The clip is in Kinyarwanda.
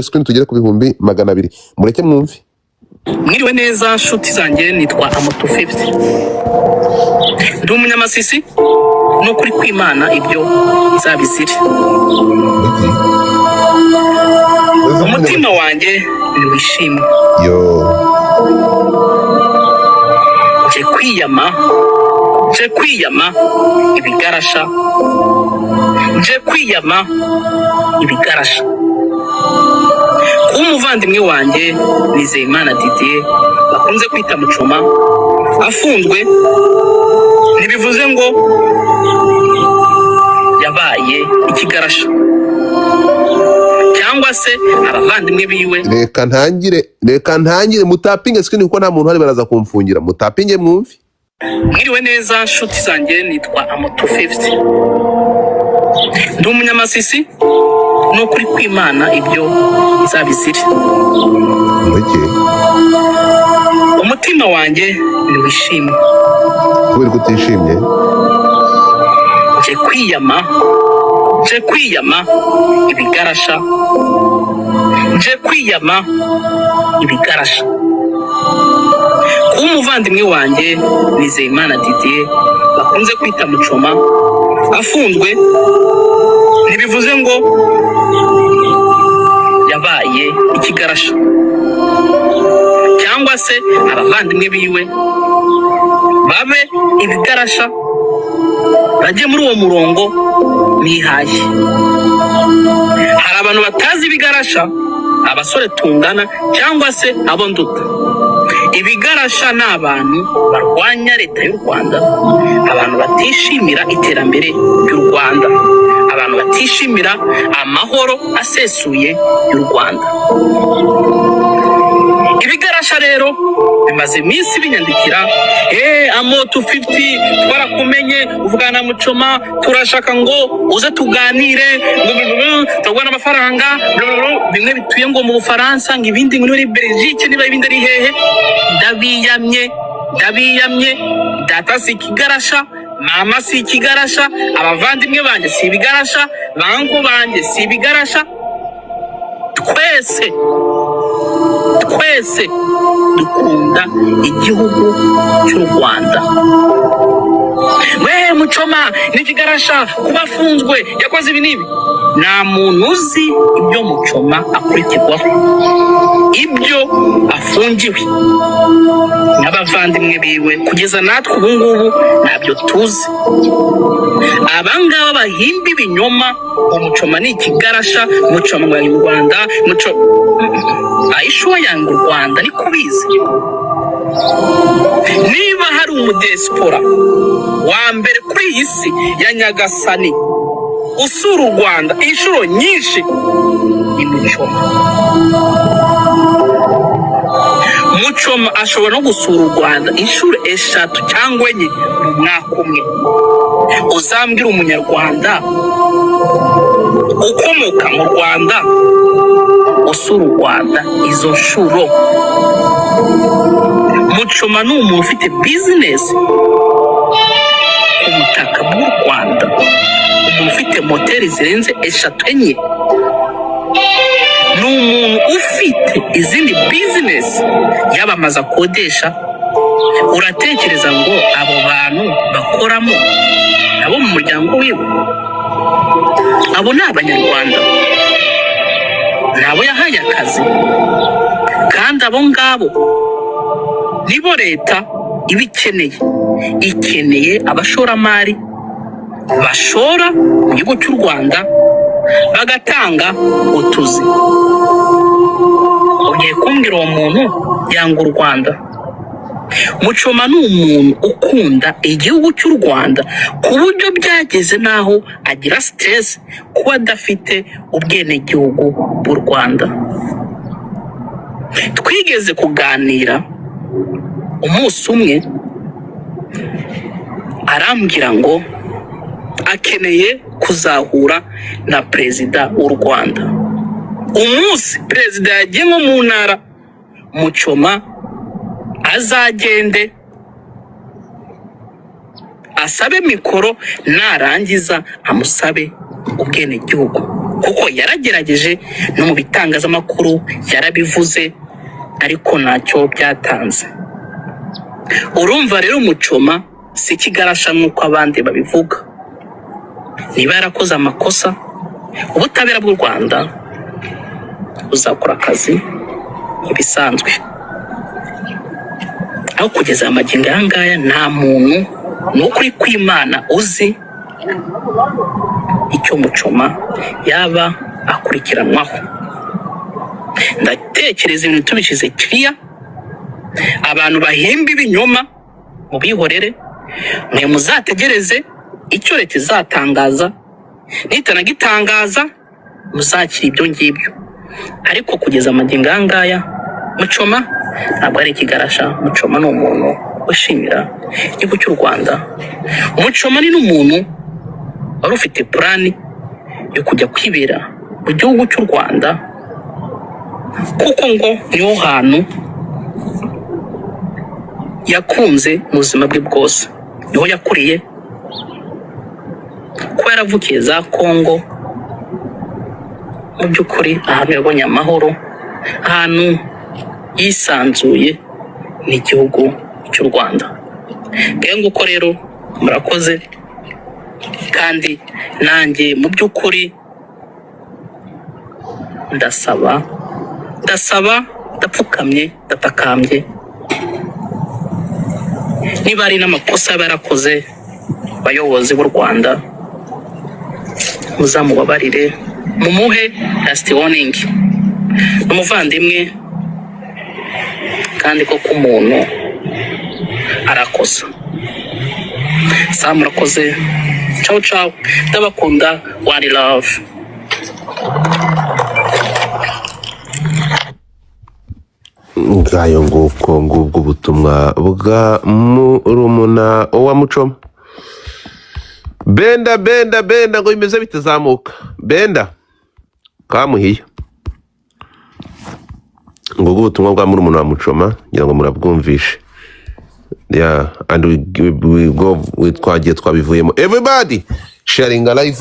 screen tugere ku bihumbi 200 mureke mwumve. Mwiriwe neza nshuti zanjye, nitwa Amoto 50 ndi umunyamasisi no kuri kwimana ibyo nzabizire. Umutima wanjye niwishimye, nje kwiyama ibigarasha, umuvandimwe wanjye Nizeyimana Didier bakunze kwita Muchoma afunzwe ntibivuze ngo yabaye ikigarasha cyangwa se abavandimwe biwe. Reka ntangire mutapinge screen kuko nta muntu hari baraza kumfungira. Mutapinge mwumve. Mwiriwe neza nshuti zanjye, nitwa Amoto 50 ndi umunyamasisi no kuri kwimana ibyo nzabizire. Umutima wanjye niwishimye, kubera ko utishimye nje kwiyama ibigarasha, umuvandimwe wanjye Nizeyimana Didier bakunze kwita Muchoma afunzwe ntibivuze ngo yabaye ikigarasha cyangwa se abavandimwe biwe babe ibigarasha bajye muri uwo murongo nihaye. Hari abantu batazi ibigarasha, abasore tungana cyangwa se abo nduta. Ibigarasha ni abantu barwanya leta y'u Rwanda, abantu batishimira iterambere ry'u Rwanda, abantu batishimira amahoro asesuye y'u Rwanda. Ibigarasha rero bimaze iminsi binyandikira, Amoto 50 twarakumenye uvugana na Muchoma, turashaka ngo uze tuganire, tugwana amafaranga bimwe bituye ngo mu Bufaransa, ngibindi muri Belgique, niba ibindi ari hehe. Ndabiyamye data si ikigarasha, mama si ikigarasha, abavandimwe banjye si ibigarasha, banko banjye si ibigarasha. Twese dukunda igihugu cy'u Rwanda. Muchoma ni ikigarasha kuba afunzwe yakoze ibi nibi. Nta muntu uzi ibyo Muchoma akurikirwaho, ibyo afungiwe n'abavandimwe biwe kugeza natwe ubu ngubu ntabyo tuzi. Abangaba bahimba ibinyoma ngo Muchoma ni ikigarasha, Muchoma ngo mu Rwanda, ayishuwa yanga u Rwanda ni kubizi. Niba hari umudespora wa mbere kuri iyi si ya nyagasani usura u Rwanda inshuro nyinshi ni Muchoma. Muchoma ashobora no gusura u Rwanda inshuro 3 cyangwa 4 mu mwaka umwe. Uzambwira umunyarwanda ukomoka mu Rwanda usura u Rwanda izo nshuro? Muchoma ni umuntu ufite business ku butaka bw'u Rwanda, umuntu ufite moteri zirenze 3 enye, ni umuntu ufite izindi business yabamaza kodesha. Uratekereza ngo abo bantu bakoramo nabo mu muryango wiwe? Abo ni abanyarwanda, nabo yahaye akazi, kandi abo ngabo nibo leta iba ikeneye abashoramari bashora mu gihugu cy'u Rwanda bagatanga utuzi. Ugiye kumbwira uwo muntu yanga u Rwanda? Muchoma ni umuntu ukunda igihugu cy'u Rwanda ku buryo byageze naho agira stress kuba adafite ubwenegihugu bw'u Rwanda. Twigeze kuganira umunsi umwe, arambwira ngo akeneye kuzahura na perezida w'u Rwanda. Umunsi perezida yagiye nko mu ntara, Muchoma azagende asabe mikoro, narangiza amusabe ubwenegihugu. kuko yaragerageje no mu bitangazamakuru yarabivuze ariko ntacyo byatanze. Urumva rero Muchoma si kigarasha nk'uko abandi babivuga. Niba yarakoze amakosa, ubutabera bw'u Rwanda uzakora akazi ibisanzwe. Aho kugeza amagingo yangaya nta muntu n'ukuri kw'Imana uzi icyo Muchoma yaba akurikiranwaho. Ndatekereza ibintu tubishize clear, abantu bahimba ibinyoma mu bihorere, mwe muzategereze icyo leta izatangaza, nitanagitangaza muzakira ibyo ngibyo. Ariko kugeza amagingo yangaya Muchoma ntabwo ari ikigarasha. Muchoma ni umuntu wishimira igihugu cy'u Rwanda. Muchoma ni n'umuntu wari ufite plani yo kujya kwibera mu gihugu cy'u Rwanda, kuko ngo niho hantu yakunze mu buzima bwe bwose, niho yakuriye, kuba yaravukiye za Kongo. Mu by'ukuri ahantu yabonye amahoro, ahantu yisanzuye ni igihugu cy'u Rwanda. Nguko rero murakoze, kandi nanjye mu by'ukuri ndasaba, ndapfukamye, ndatakambye, niba ari n'amakosa barakoze bayobozi b'u Rwanda muzamubabarire, mumuhe last warning. Umuvandimwe kandi koko umuntu arakosa. Murakoze, ciao ciao, ndabakunda, one love. Ngayo nguko ngubwo ubutumwa bwa murumuna wa Muchoma. Benda ngo bimeze bitazamuka. Benda kamuhiye. Ngubwo ubutumwa bwa murumuna wa Muchoma, ngira ngo murabwumvishe. Yeah, and we go with twagiye twabivuyemo. Everybody sharing a life